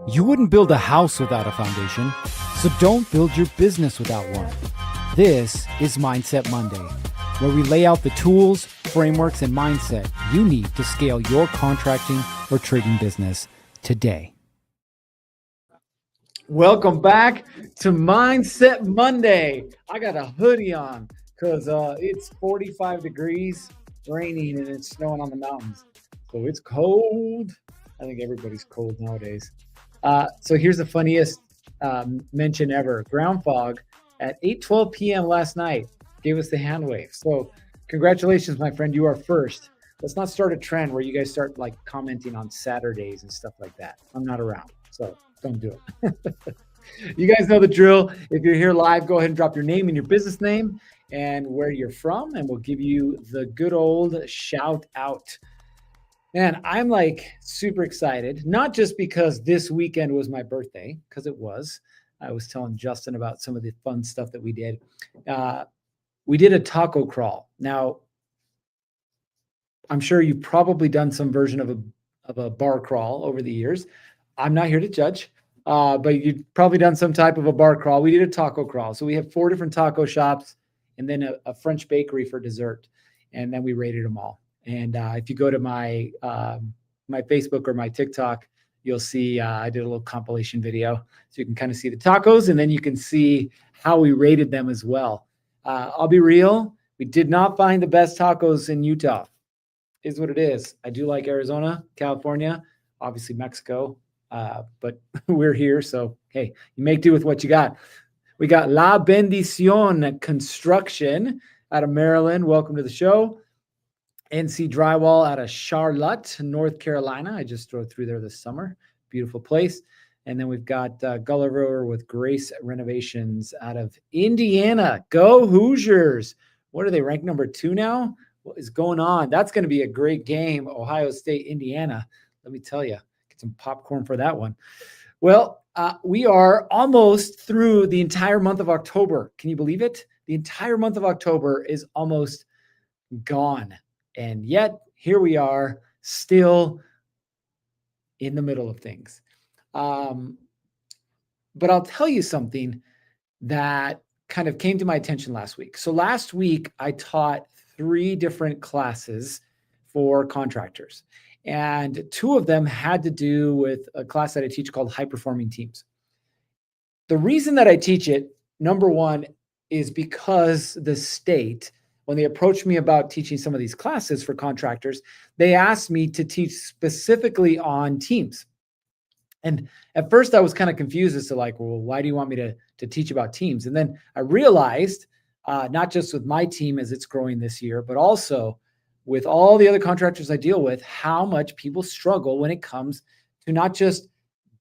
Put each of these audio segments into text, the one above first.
You wouldn't build a house without a foundation, so don't build your business without one. This is Mindset Monday, where we lay out the tools, frameworks, and mindset you need to scale your contracting or trading business today. Welcome back to Mindset Monday. I got a hoodie on because it's 45 degrees, raining, and it's snowing on the mountains. So it's cold. I think everybody's cold nowadays. So here's the funniest mention ever. Ground fog at 8:12 p.m. last night gave us the hand wave. So congratulations, my friend. You are first. Let's not start a trend where you guys start like commenting on Saturdays and stuff like that. I'm not around, so don't do it. You guys know the drill. If you're here live, go ahead and drop your name and your business name and where you're from, and we'll give you the good old shout out. Man, I'm like super excited, not just because this weekend was my birthday, because it was. I was telling Justin about some of the fun stuff that we did. We did a taco crawl. Now, I'm sure you've probably done some version of a bar crawl over the years. I'm not here to judge, but you've probably done some type of a bar crawl. We did a taco crawl. So we have 4 different taco shops and then a French bakery for dessert. And then we rated them all. And if you go to my my Facebook or my TikTok, you'll see I did a little compilation video. So you can kind of see the tacos, and then you can see how we rated them as well. I'll be real. We did not find the best tacos in Utah. Is what it is. I do like Arizona, California, obviously Mexico, but we're here. So, hey, you make do with what you got. We got La Bendición Construction out of Maryland. Welcome to the show. NC Drywall out of Charlotte, North Carolina. I just drove through there this summer. Beautiful place. And then we've got Gulliver with Grace Renovations out of Indiana. Go Hoosiers. What are they, ranked number 2 now? What is going on? That's going to be a great game. Ohio State, Indiana. Let me tell you, get some popcorn for that one. Well, we are almost through the entire month of October. Can you believe it? The entire month of October is almost gone. And yet here we are still in the middle of things. But I'll tell you something that kind of came to my attention last week. So last week I taught 3 different classes for contractors, and 2 of them had to do with a class that I teach called High Performing Teams. The reason that I teach it, number one, is because the state, when they approached me about teaching some of these classes for contractors, they asked me to teach specifically on teams. And at first I was kind of confused as to like, well, why do you want me to teach about teams? And then I realized, not just with my team as it's growing this year, but also with all the other contractors I deal with, how much people struggle when it comes to not just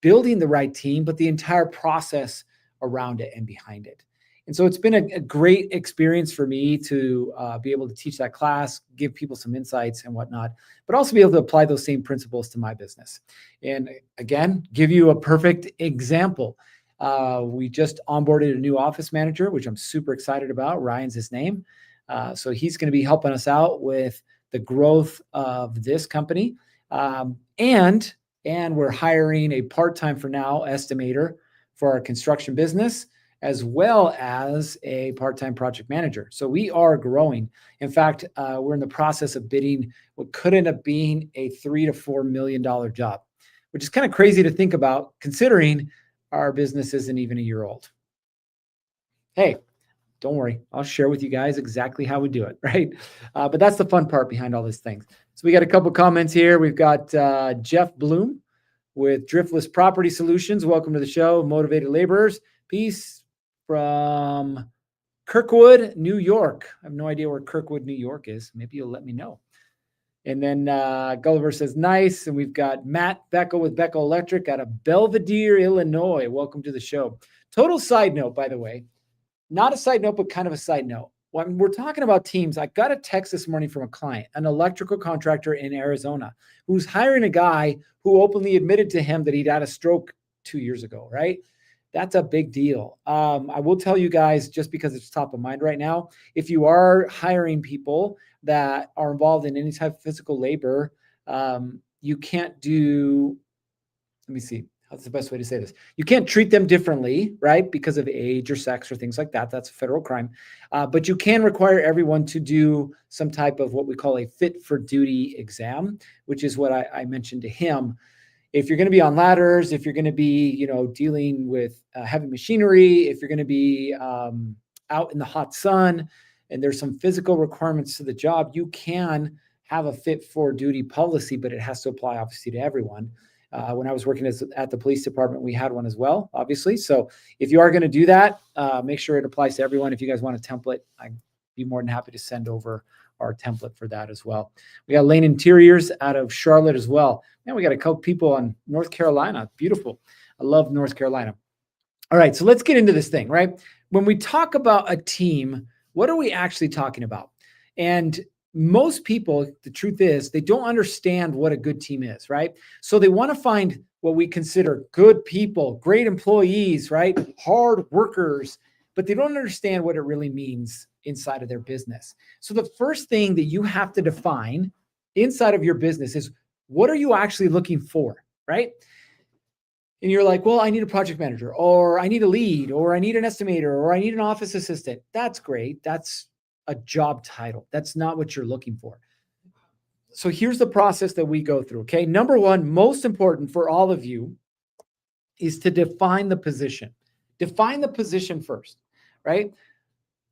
building the right team, but the entire process around it and behind it. And so it's been a great experience for me to be able to teach that class, give people some insights and whatnot, but also be able to apply those same principles to my business. And again, give you a perfect example. We just onboarded a new office manager, which I'm super excited about. Ryan's his name. So he's going to be helping us out with the growth of this company. And we're hiring a part-time for now estimator for our construction business, as well as a part-time project manager. So we are growing. In fact, we're in the process of bidding what could end up being a $3 to $4 million job, which is kind of crazy to think about considering our business isn't even a year old. Hey, don't worry. I'll share with you guys exactly how we do it, right? But that's the fun part behind all these things. So we got a couple comments here. We've got Jeff Bloom with Driftless Property Solutions. Welcome to the show, Motivated Laborers. Peace from Kirkwood, New York. I have no idea where Kirkwood, New York is. Maybe you'll let me know. And then Gulliver says, nice. And we've got Matt Beckel with Beckel Electric out of Belvedere, Illinois. Welcome to the show. Total side note, by the way, not a side note, but kind of a side note. When we're talking about teams, I got a text this morning from a client, an electrical contractor in Arizona, who's hiring a guy who openly admitted to him that he'd had a stroke 2 years ago, right? That's a big deal. I will tell you guys, just because it's top of mind right now, if you are hiring people that are involved in any type of physical labor, you can't do, let me see, That's the best way to say this. You can't treat them differently, right? Because of age or sex or things like that. That's a federal crime. But you can require everyone to do some type of what we call a fit for duty exam, which is what I mentioned to him. If you're going to be on ladders, if you're going to be, dealing with heavy machinery, if you're going to be out in the hot sun, and there's some physical requirements to the job, you can have a fit for duty policy, but it has to apply obviously to everyone. When I was working at the police department, we had one as well, obviously. So if you are going to do that, make sure it applies to everyone. If you guys want a template, I'd be more than happy to send over our template for that as well. We got Lane Interiors out of Charlotte as well. Man, we got a couple people on North Carolina. Beautiful. I love North Carolina. All right, so let's get into this thing, right? When we talk about a team, what are we actually talking about? And most people, the truth is, they don't understand what a good team is, right? So they want to find what we consider good people, great employees, right? Hard workers, but they don't understand what it really means inside of their business. So the first thing that you have to define inside of your business is, what are you actually looking for, right? And you're like, well, I need a project manager, or I need a lead, or I need an estimator, or I need an office assistant. That's great. That's a job title. That's not what you're looking for. So here's the process that we go through. Okay. Number one, most important for all of you is to define the position. Define the position first, right?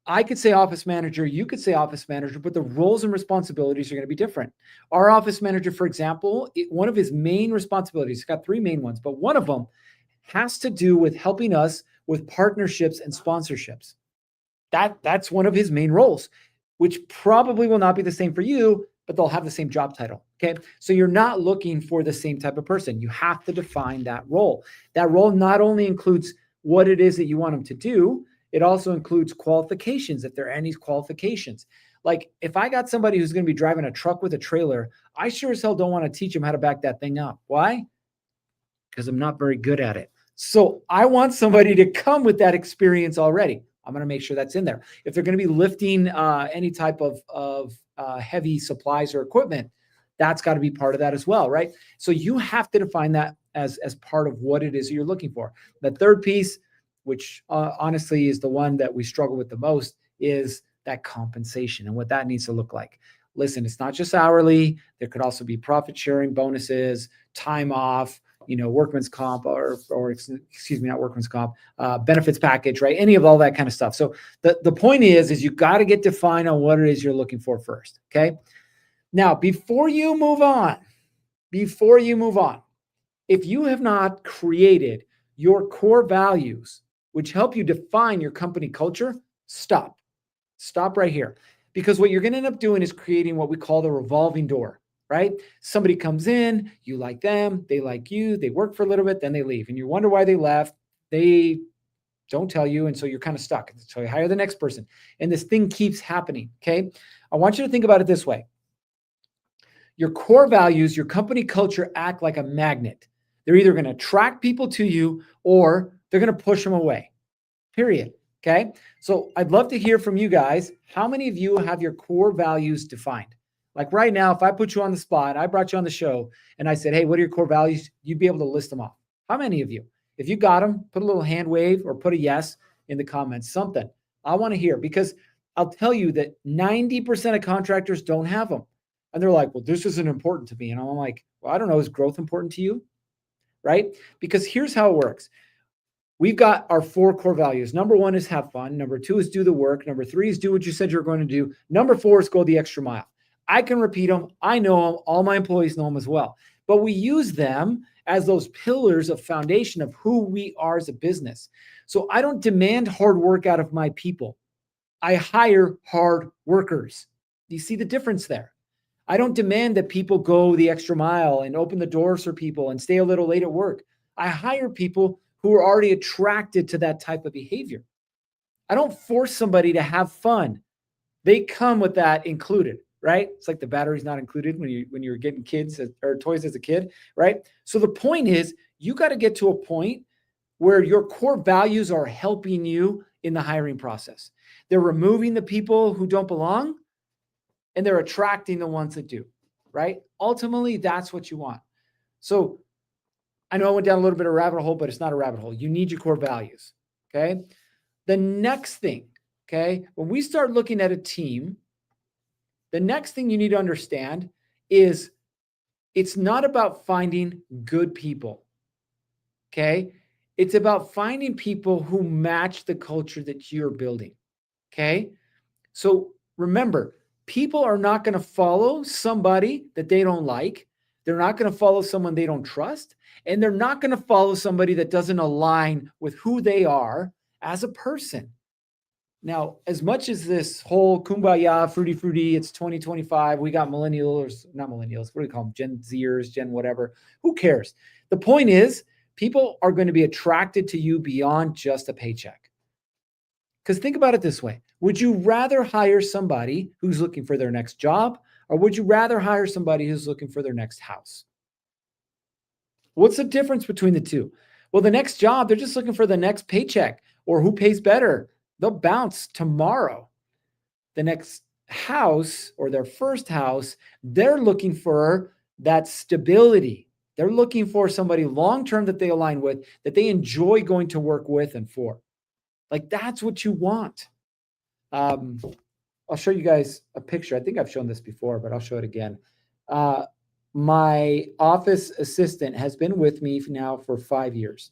I could say office manager, you could say office manager, but the roles and responsibilities are going to be different. Our office manager, for example, one of his main responsibilities, he's got three main ones, but one of them has to do with helping us with partnerships and sponsorships. That's one of his main roles, which probably will not be the same for you, but they'll have the same job title. Okay. So you're not looking for the same type of person. You have to define that role. That role not only includes what it is that you want them to do, it also includes qualifications, if there are any qualifications. Like if I got somebody who's going to be driving a truck with a trailer, I sure as hell don't want to teach them how to back that thing up. Why? Because I'm not very good at it. So I want somebody to come with that experience already. I'm going to make sure that's in there. If they're going to be lifting any type of heavy supplies or equipment, that's got to be part of that as well, right? So you have to define that as part of what it is you're looking for. The third piece, which honestly is the one that we struggle with the most, is that compensation and what that needs to look like. Listen, it's not just hourly. There could also be profit sharing, bonuses, time off, workman's comp, or excuse me, not workman's comp, benefits package, right? Any of all that kind of stuff. So the point is you got to get defined on what it is you're looking for first. Okay. Now, before you move on, if you have not created your core values, which help you define your company culture, stop right here. Because what you're going to end up doing is creating what we call the revolving door, right? Somebody comes in, you like them, they like you, they work for a little bit, then they leave. And you wonder why they left. They don't tell you. And so you're kind of stuck. So you hire the next person. And this thing keeps happening. Okay. I want you to think about it this way. Your core values, your company culture act like a magnet. They're either going to attract people to you or they're going to push them away, period. Okay. So I'd love to hear from you guys. How many of you have your core values defined? Like right now, if I put you on the spot, I brought you on the show and I said, hey, what are your core values? You'd be able to list them off. How many of you? If you got them, put a little hand wave or put a yes in the comments, something. I want to hear, because I'll tell you that 90% of contractors don't have them. And they're like, well, this isn't important to me. And I'm like, well, I don't know. Is growth important to you? Right? Because here's how it works. We've got our 4 core values. Number 1 is have fun. Number 2 is do the work. Number 3 is do what you said you're going to do. Number 4 is go the extra mile. I can repeat them. I know them. All my employees know them as well. But we use them as those pillars of foundation of who we are as a business. So I don't demand hard work out of my people. I hire hard workers. Do you see the difference there? I don't demand that people go the extra mile and open the doors for people and stay a little late at work. I hire people who are already attracted to that type of behavior. I don't force somebody to have fun. They come with that included, right? It's like the battery's not included when you're getting kids or toys as a kid, right? So the point is, you got to get to a point where your core values are helping you in the hiring process. They're removing the people who don't belong and they're attracting the ones that do, right? Ultimately, that's what you want. So I know I went down a little bit of a rabbit hole, but it's not a rabbit hole. You need your core values. Okay. The next thing, okay, when we start looking at a team, the next thing you need to understand is it's not about finding good people. Okay. It's about finding people who match the culture that you're building. Okay. So remember, people are not going to follow somebody that they don't like. They're not going to follow someone they don't trust. And they're not going to follow somebody that doesn't align with who they are as a person. Now, as much as this whole kumbaya, fruity, it's 2025, we got millennials, not millennials, what do we call them? Gen Zers, Gen whatever. Who cares? The point is, people are going to be attracted to you beyond just a paycheck. Because think about it this way. Would you rather hire somebody who's looking for their next job, or would you rather hire somebody who's looking for their next house? What's the difference between the two? Well, the next job, they're just looking for the next paycheck or who pays better. They'll bounce tomorrow. The next house or their first house, they're looking for that stability. They're looking for somebody long-term that they align with, that they enjoy going to work with and for. Like, that's what you want. I'll show you guys a picture. I think I've shown this before, but I'll show it again. My office assistant has been with me now for 5 years.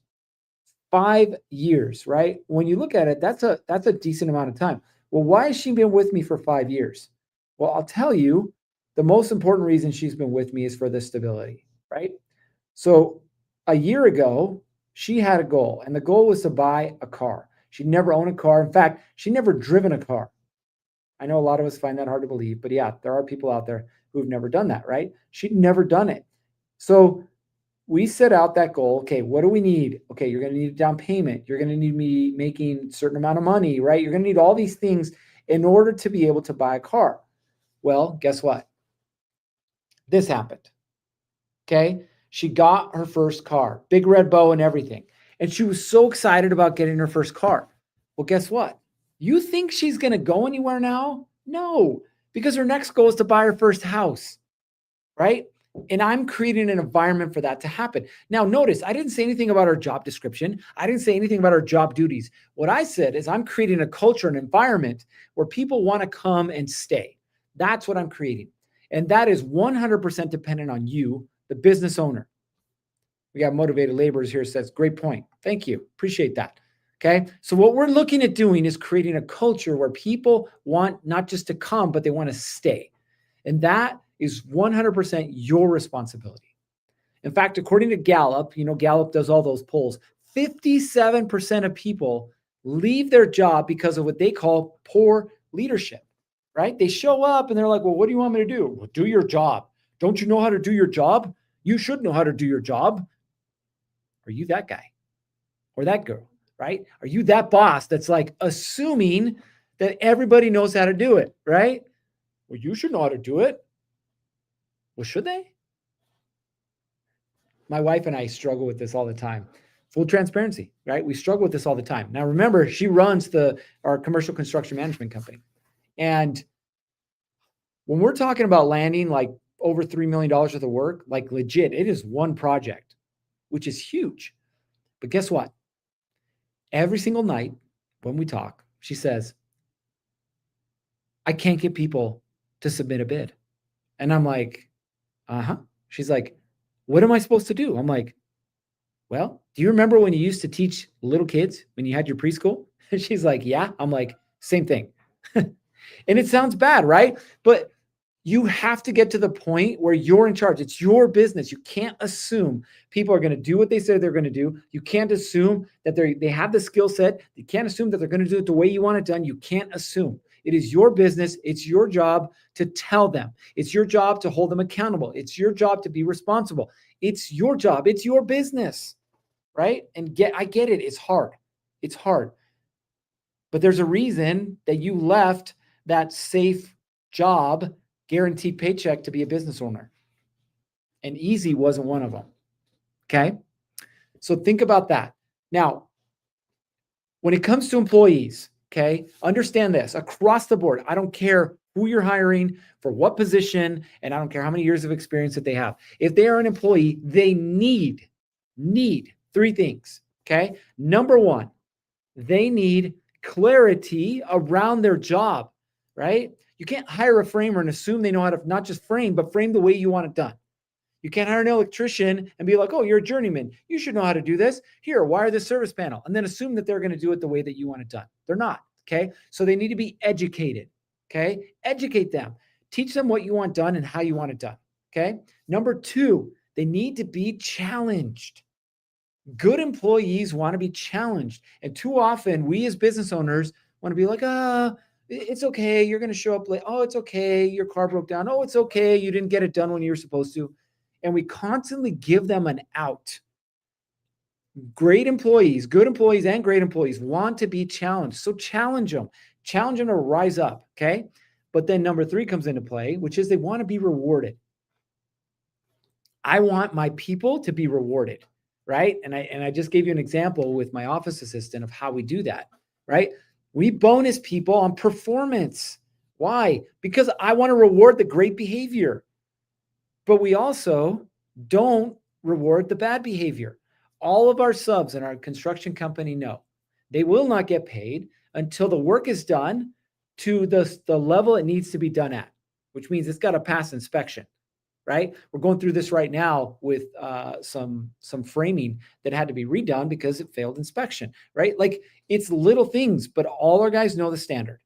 5 years, right? When you look at it, that's a decent amount of time. Well, why has she been with me for 5 years? Well, I'll tell you, the most important reason she's been with me is for the stability, right? So a year ago, she had a goal, and the goal was to buy a car. She'd never owned a car. In fact, she'd never driven a car. I know a lot of us find that hard to believe, but yeah, there are people out there who've never done that, right? She'd never done it. So we set out that goal. Okay, what do we need? Okay, you're going to need a down payment. You're going to need me making a certain amount of money, right? You're going to need all these things in order to be able to buy a car. Well, guess what? This happened. Okay, she got her first car, big red bow and everything. And she was so excited about getting her first car. Well, guess what? You think she's going to go anywhere now? No, because her next goal is to buy her first house, right? And I'm creating an environment for that to happen. Now, notice, I didn't say anything about her job description. I didn't say anything about her job duties. What I said is I'm creating a culture, an environment where people want to come and stay. That's what I'm creating. And that is 100% dependent on you, the business owner. We got Motivated Laborers here, says, great point. Thank you. Appreciate that. Okay. So what we're looking at doing is creating a culture where people want not just to come, but they want to stay. And that is 100% your responsibility. In fact, according to Gallup, Gallup does all those polls, 57% of people leave their job because of what they call poor leadership, right? They show up and they're like, well, what do you want me to do? Well, do your job. Don't you know how to do your job? You should know how to do your job. Are you that guy or that girl, right? Are you that boss that's like assuming that everybody knows how to do it, right? Well, you should know how to do it. Well, should they? My wife and I struggle with this all the time. Full transparency, right? We struggle with this all the time. Now, remember, she runs our commercial construction management company. And when we're talking about landing like over $3 million worth of work, like legit, it is one project, which is huge. But guess what? Every single night when we talk, she says, I can't get people to submit a bid. And I'm like, uh-huh. She's like, what am I supposed to do? I'm like, well, do you remember when you used to teach little kids when you had your preschool? And she's like, yeah. I'm like, same thing. And it sounds bad, right? But you have to get to the point where you're in charge. It's your business. You can't assume people are going to do what they say they're going to do. You can't assume that they have the skill set. You can't assume that they're going to do it the way you want it done. You can't assume. It is your business. It's your job to tell them. It's your job to hold them accountable. It's your job to be responsible. It's your job. It's your business, right? And I get it. It's hard. It's hard. But there's a reason that you left that safe job, guaranteed paycheck to be a business owner. And easy wasn't one of them. Okay. So think about that. Now, when it comes to employees, okay, understand this across the board. I don't care who you're hiring for what position, and I don't care how many years of experience that they have. If they are an employee, they need need three things. Okay. Number one, they need clarity around their job, right? You can't hire a framer and assume they know how to not just frame, but frame the way you want it done. You can't hire an electrician and be like, oh, you're a journeyman. You should know how to do this. Here, wire this service panel. And then assume that they're going to do it the way that you want it done. They're not. Okay. So they need to be educated. Okay. Educate them. Teach them what you want done and how you want it done. Okay. Number two, they need to be challenged. Good employees want to be challenged. And too often, we as business owners want to be like, it's okay. You're going to show up late. Oh, it's okay. Your car broke down. Oh, it's okay. You didn't get it done when you were supposed to. And we constantly give them an out. Great employees, good employees and great employees want to be challenged. So challenge them to rise up. Okay. But then number three comes into play, which is they want to be rewarded. I want my people to be rewarded. Right. And I just gave you an example with my office assistant of how we do that. Right. We bonus people on performance. Why? Because I want to reward the great behavior. But we also don't reward the bad behavior. All of our subs in our construction company know they will not get paid until the work is done to the level it needs to be done at, which means it's got to pass inspection, right? We're going through this right now with some framing that had to be redone because it failed inspection, right? Like it's little things, but all our guys know the standard,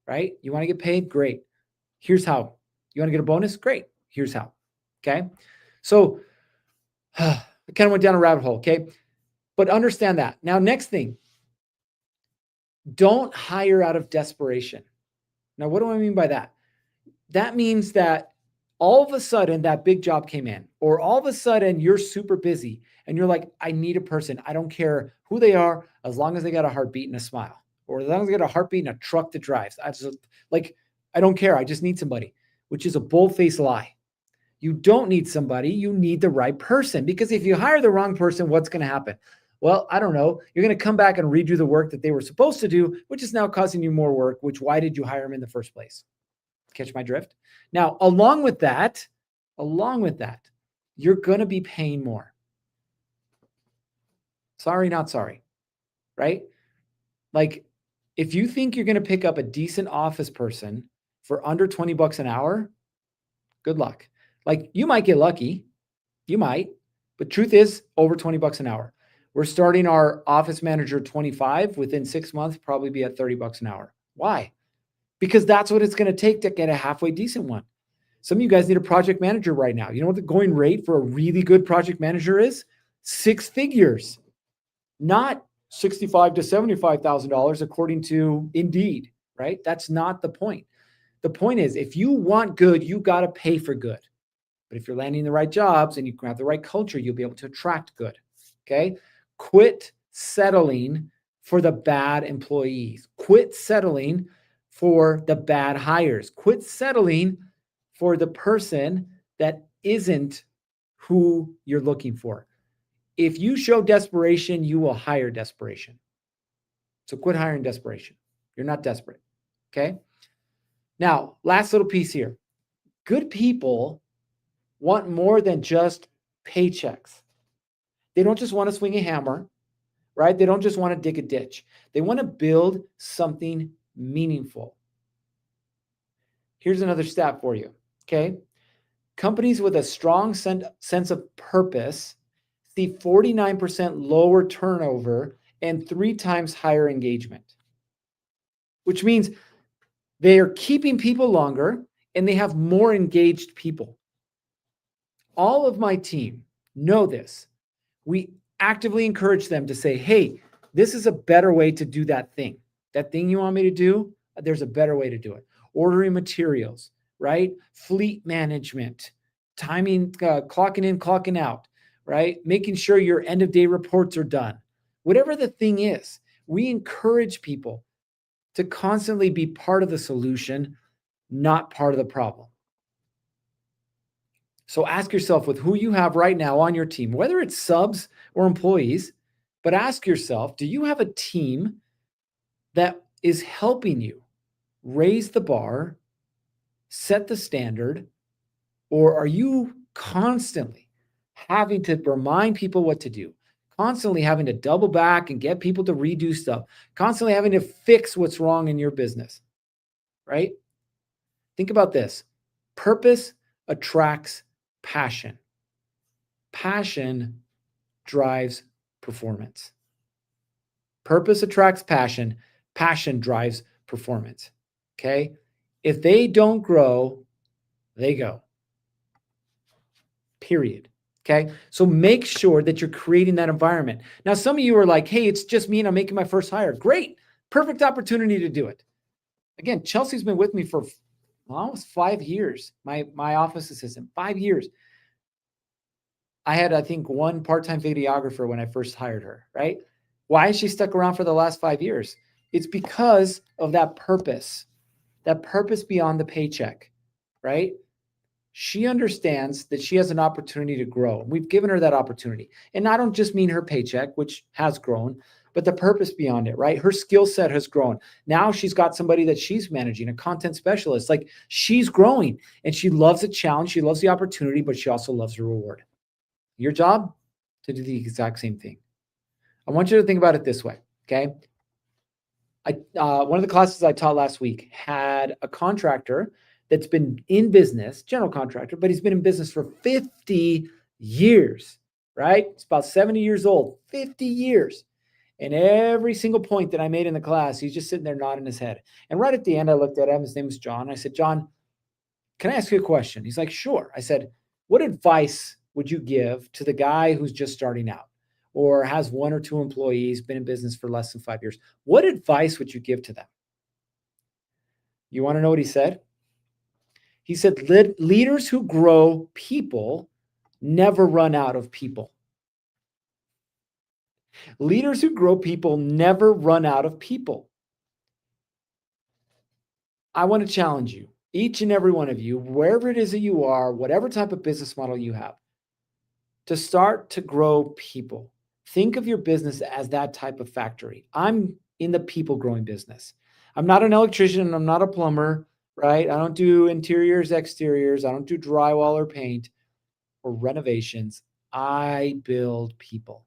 right? You want to get paid? Great. Here's how. You want to get a bonus? Great. Here's how. Okay. So I kind of went down a rabbit hole. Okay. But understand that. Now, next thing, don't hire out of desperation. Now, what do I mean by that? That means that all of a sudden that big job came in, or all of a sudden you're super busy and you're like, I need a person. I don't care who they are, as long as they got a heartbeat and a smile, or as long as they got a heartbeat and a truck that drives. I don't care. I just need somebody, which is a bold-faced lie. You don't need somebody. You need the right person, because if you hire the wrong person, what's going to happen? Well, I don't know. You're going to come back and redo the work that they were supposed to do, which is now causing you more work, why did you hire them in the first place? Catch my drift? Now, along with that, you're going to be paying more. Sorry, not sorry, right? Like if you think you're going to pick up a decent office person for under $20 an hour, good luck. Like you might get lucky, but truth is over $20 an hour. We're starting our office manager 25 within 6 months, probably be at $30 an hour. Why? Because that's what it's going to take to get a halfway decent one. Some of you guys need a project manager right now. You know what the going rate for a really good project manager is? 6 figures, not $65,000 to $75,000 according to Indeed, right? That's not the point. The point is, if you want good, you got to pay for good. But if you're landing the right jobs and you have the right culture, you'll be able to attract good. Okay. Quit settling for the bad employees. Quit settling for the bad hires. Quit settling for the person that isn't who you're looking for. If you show desperation, you will hire desperation. So quit hiring desperation. You're not desperate. Okay. Now, last little piece here. Good people want more than just paychecks. They don't just want to swing a hammer, right? They don't just want to dig a ditch. They want to build something meaningful. Here's another stat for you, okay? Companies with a strong sense of purpose see 49% lower turnover and 3 times higher engagement, which means they are keeping people longer and they have more engaged people. All of my team know this. We actively encourage them to say, hey, this is a better way to do that thing. That thing you want me to do, there's a better way to do it. Ordering materials, right? Fleet management, timing, clocking in, clocking out, right? Making sure your end of day reports are done. Whatever the thing is, we encourage people to constantly be part of the solution, not part of the problem. So ask yourself, with who you have right now on your team, whether it's subs or employees, but ask yourself, do you have a team that is helping you raise the bar, set the standard, or are you constantly having to remind people what to do, constantly having to double back and get people to redo stuff, constantly having to fix what's wrong in your business, right? Think about this. Purpose attracts passion. Passion drives performance. Purpose attracts passion. Passion drives performance. Okay? If they don't grow, they go. Period. Okay? So make sure that you're creating that environment. Now, some of you are like, hey, it's just me and I'm making my first hire. Great. Perfect opportunity to do it. Again, Chelsea's been with me for almost 5 years. My office assistant, 5 years. I had, I think, one part-time videographer when I first hired her, right? Why is she stuck around for the last 5 years? It's because of that purpose beyond the paycheck, right? She understands that she has an opportunity to grow. We've given her that opportunity. And I don't just mean her paycheck, which has grown, but the purpose beyond it, right? Her skill set has grown. Now she's got somebody that she's managing, a content specialist. Like, she's growing and she loves a challenge. She loves the opportunity, but she also loves the reward. Your job, to do the exact same thing. I want you to think about it this way, okay? One of the classes I taught last week had a contractor that's been in business, general contractor, but he's been in business for 50 years, right? It's about 70 years old, 50 years. And every single point that I made in the class, he's just sitting there nodding his head. And right at the end, I looked at him. His name was John. I said, John, can I ask you a question? He's like, sure. I said, what advice would you give to the guy who's just starting out or has 1 or 2 employees, been in business for less than 5 years? What advice would you give to them? You want to know what he said? He said, leaders who grow people never run out of people. Leaders who grow people never run out of people. I want to challenge you, each and every one of you, wherever it is that you are, whatever type of business model you have, to start to grow people. Think of your business as that type of factory. I'm in the people growing business. I'm not an electrician. I'm not a plumber, right? I don't do interiors, exteriors. I don't do drywall or paint or renovations. I build people.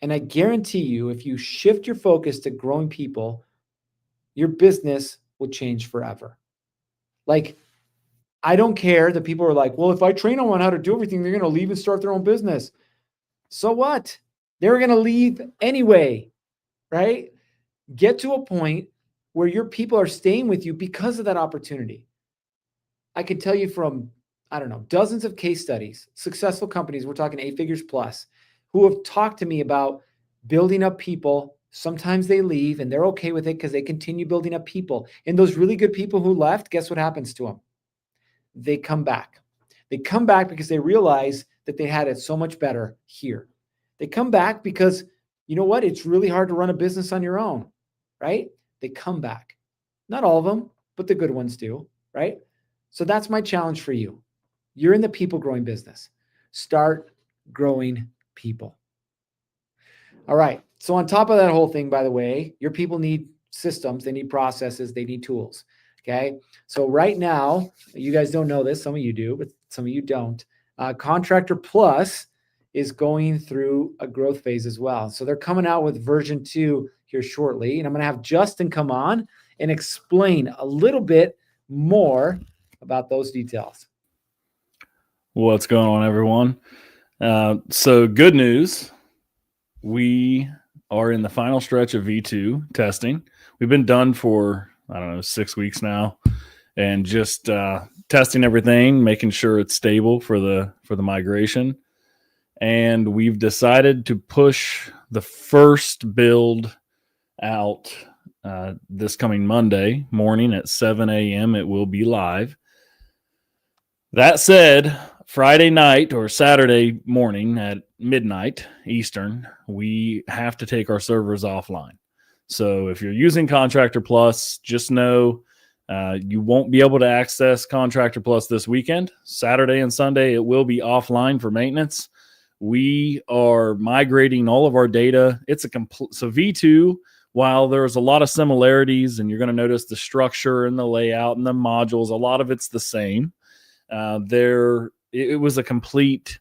And I guarantee you, if you shift your focus to growing people, your business will change forever. Like, I don't care that people are like, well, if I train on how to do everything, they're going to leave and start their own business. So what? They're going to leave anyway, right? Get to a point where your people are staying with you because of that opportunity. I can tell you from, dozens of case studies, successful companies, we're talking 8 figures plus, who have talked to me about building up people. Sometimes they leave and they're okay with it because they continue building up people. And those really good people who left, guess what happens to them? They come back. They come back because they realize that they had it so much better here. They come back because, you know what? It's really hard to run a business on your own, right? They come back. Not all of them, but the good ones do, right? So that's my challenge for you. You're in the people growing business. Start growing people. All right. So on top of that whole thing, by the way, your people need systems, they need processes, they need tools. Okay. So right now, you guys don't know this. Some of you do, but some of you don't. Contractor Plus is going through a growth phase as well. So they're coming out with version 2 here shortly. And I'm going to have Justin come on and explain a little bit more about those details. What's going on, everyone? So good news. We are in the final stretch of V2 testing. We've been done for, 6 weeks now, and just testing everything, making sure it's stable for the migration. And we've decided to push the first build out this coming Monday morning at 7 a.m. It will be live. That said, Friday night or Saturday morning at midnight Eastern, we have to take our servers offline. So if you're using Contractor Plus, just know you won't be able to access Contractor Plus this weekend. Saturday and Sunday, it will be offline for maintenance. We are migrating all of our data. It's a complete, so V2, while there's a lot of similarities, and you're going to notice the structure and the layout and the modules, a lot of it's the same. It was a complete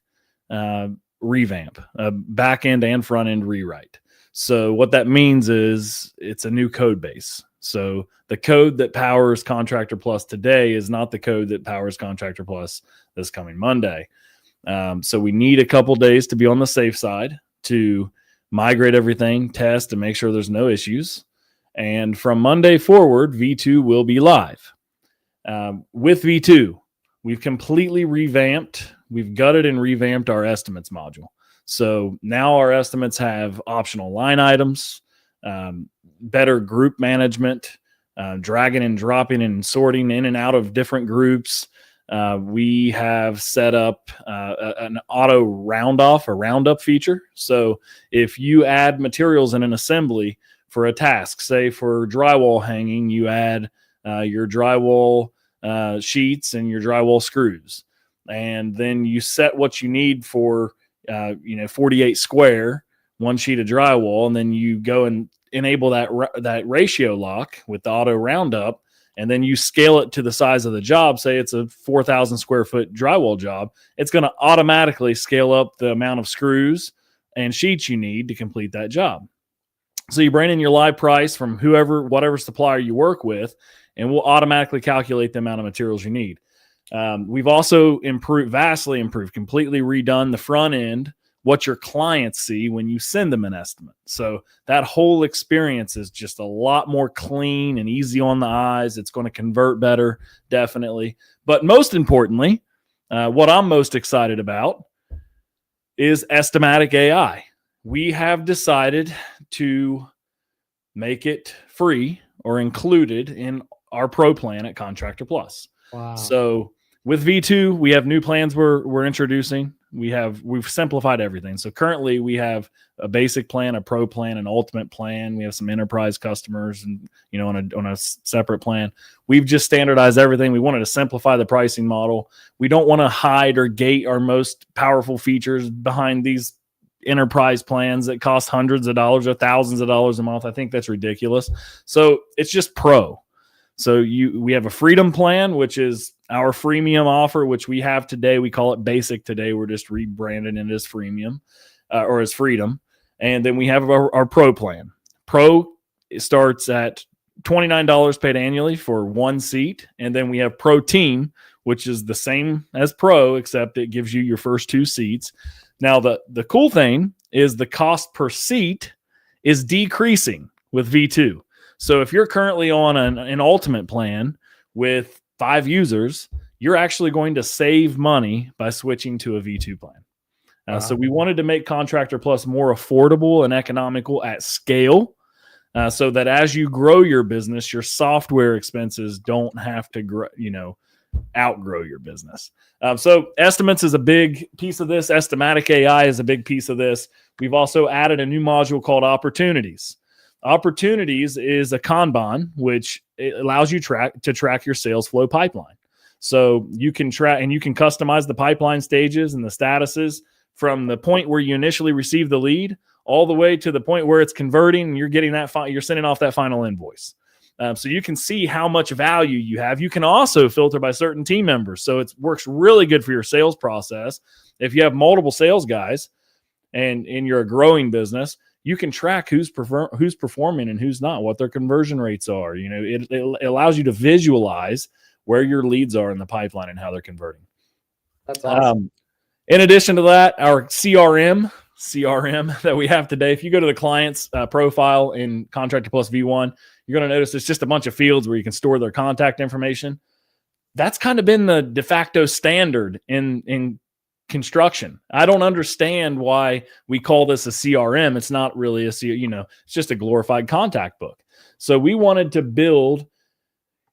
revamp, back end and front end rewrite. So what that means is it's a new code base. So the code that powers Contractor Plus today is not the code that powers Contractor Plus this coming Monday. So we need a couple days to be on the safe side to migrate everything, test, and make sure there's no issues. And from Monday forward, V2 will be live. With V2, we've completely revamped. We've gutted and revamped our estimates module. So now our estimates have optional line items, better group management, dragging and dropping and sorting in and out of different groups. We have set up an auto roundoff, a roundup feature. So if you add materials in an assembly for a task, say for drywall hanging, you add your drywall sheets and your drywall screws, and then you set what you need for 48 square, one sheet of drywall, and then you go and enable that ratio lock with the auto roundup, and then you scale it to the size of the job. Say it's a 4,000 square foot drywall job, it's going to automatically scale up the amount of screws and sheets you need to complete that job. So you bring in your live price from whatever supplier you work with, and we'll automatically calculate the amount of materials you need. We've also vastly improved, completely redone the front end, what your clients see when you send them an estimate. So that whole experience is just a lot more clean and easy on the eyes. It's going to convert better, definitely. But most importantly, what I'm most excited about is Estimatic AI. We have decided to make it free or included in our pro plan at Contractor Plus. Wow. So with V2, we have new plans we're introducing. We've simplified everything. So currently we have a basic plan, a pro plan, an ultimate plan. We have some enterprise customers and, on a separate plan. We've just standardized everything. We wanted to simplify the pricing model. We don't want to hide or gate our most powerful features behind these enterprise plans that cost hundreds of dollars or thousands of dollars a month. I think that's ridiculous. So it's just pro. So we have a freedom plan, which is our freemium offer, which we have today. We call it basic today. We're just rebranding it as freemium or as freedom. And then we have our pro plan. Pro starts at $29 paid annually for one seat. And then we have Pro Team, which is the same as Pro, except it gives you your first two seats. Now, the cool thing is the cost per seat is decreasing with V2. So if you're currently on an ultimate plan with 5 users, you're actually going to save money by switching to a V2 plan. Wow. So we wanted to make Contractor Plus more affordable and economical at scale, so that as you grow your business, your software expenses don't have to grow, outgrow your business. So estimates is a big piece of this. Estimatic AI is a big piece of this. We've also added a new module called Opportunities. Opportunities is a Kanban, which it allows you to track your sales flow pipeline. So you can track and you can customize the pipeline stages and the statuses from the point where you initially receive the lead all the way to the point where it's converting and you're getting you're sending off that final invoice. So you can see how much value you have. You can also filter by certain team members. So it works really good for your sales process. If you have multiple sales guys and you're a growing business, you can track who's performing and who's not, what their conversion rates are. It allows you to visualize where your leads are in the pipeline and how they're converting. That's awesome. In addition to that, our CRM that we have today, if you go to the client's profile in Contractor Plus V1, you're going to notice it's just a bunch of fields where you can store their contact information. That's kind of been the de facto standard in construction. I don't understand why we call this a CRM. It's not really it's just a glorified contact book. So we wanted to build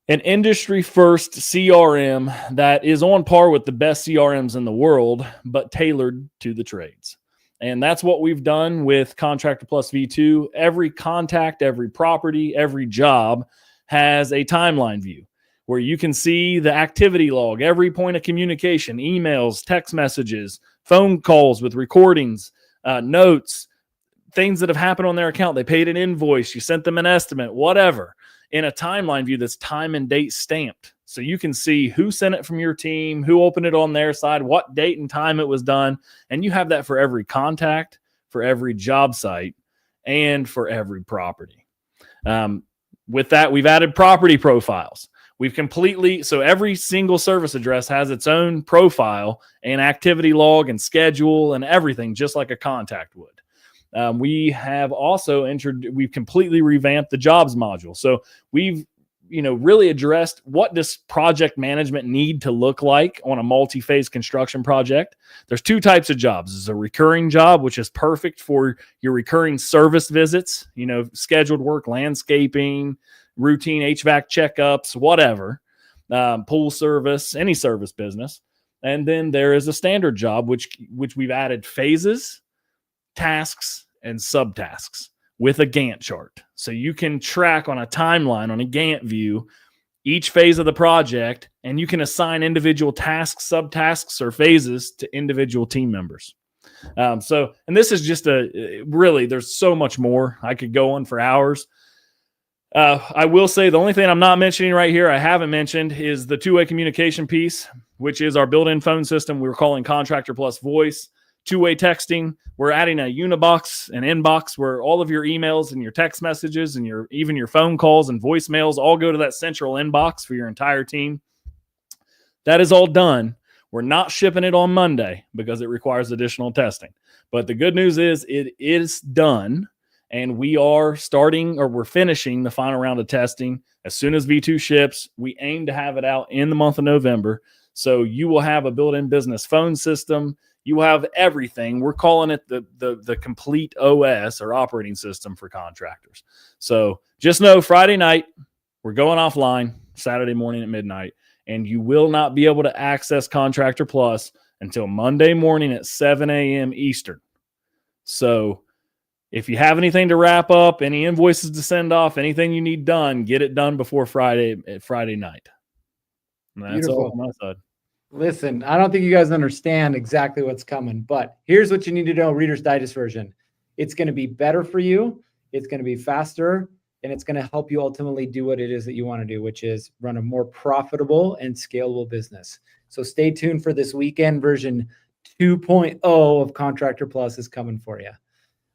an industry first CRM that is on par with the best CRMs in the world, but tailored to the trades. And that's what we've done with Contractor Plus V2. Every contact, every property, every job has a timeline view where you can see the activity log, every point of communication, emails, text messages, phone calls with recordings, notes, things that have happened on their account. They paid an invoice, you sent them an estimate, whatever, in a timeline view that's time and date stamped. So you can see who sent it from your team, who opened it on their side, what date and time it was done. And you have that for every contact, for every job site, and for every property. With that, we've added property profiles. So every single service address has its own profile and activity log and schedule and everything, just like a contact would. We have also we've completely revamped the jobs module. So we've, really addressed what does project management need to look like on a multi-phase construction project. There's two types of jobs. There's a recurring job, which is perfect for your recurring service visits, scheduled work, landscaping, routine HVAC checkups, whatever, pool service, any service business. And then there is a standard job, which we've added phases, tasks, and subtasks with a Gantt chart. So you can track on a timeline, on a Gantt view, each phase of the project, and you can assign individual tasks, subtasks, or phases to individual team members. And this is just really, there's so much more. I could go on for hours. I will say the only thing I'm not mentioning right here, I haven't mentioned, is the two-way communication piece, which is our built-in phone system we're calling Contractor Plus Voice. Two-way texting. We're adding a Unibox, an inbox where all of your emails and your text messages and even your phone calls and voicemails all go to that central inbox for your entire team. That is all done. We're not shipping it on Monday because it requires additional testing. But the good news is it is done, and we're finishing the final round of testing. As soon as V2 ships, we aim to have it out in the month of November. So you will have a built-in business phone system. You have everything. We're calling it the complete OS or operating system for contractors. So just know Friday night, we're going offline, Saturday morning at midnight, and you will not be able to access Contractor Plus until Monday morning at 7 a.m. Eastern. So if you have anything to wrap up, any invoices to send off, anything you need done, get it done before Friday night. And that's Beautiful. all on my side. Listen, I don't think you guys understand exactly what's coming, but here's what you need to know, Reader's Digest version. It's going to be better for you. It's going to be faster, and it's going to help you ultimately do what it is that you want to do, which is run a more profitable and scalable business. So stay tuned for this weekend. Version 2.0 of Contractor Plus is coming for you.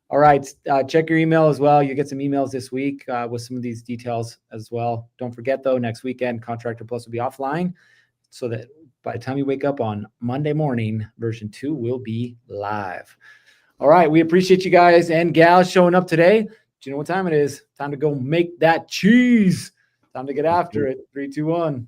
All right. Check your email as well. You get some emails this week with some of these details as well. Don't forget, though, next weekend, Contractor Plus will be offline so that by the time you wake up on Monday morning, version 2 will be live. All right. We appreciate you guys and gals showing up today. Do you know what time it is? Time to go make that cheese. Time to get after it. 3, 2, 1.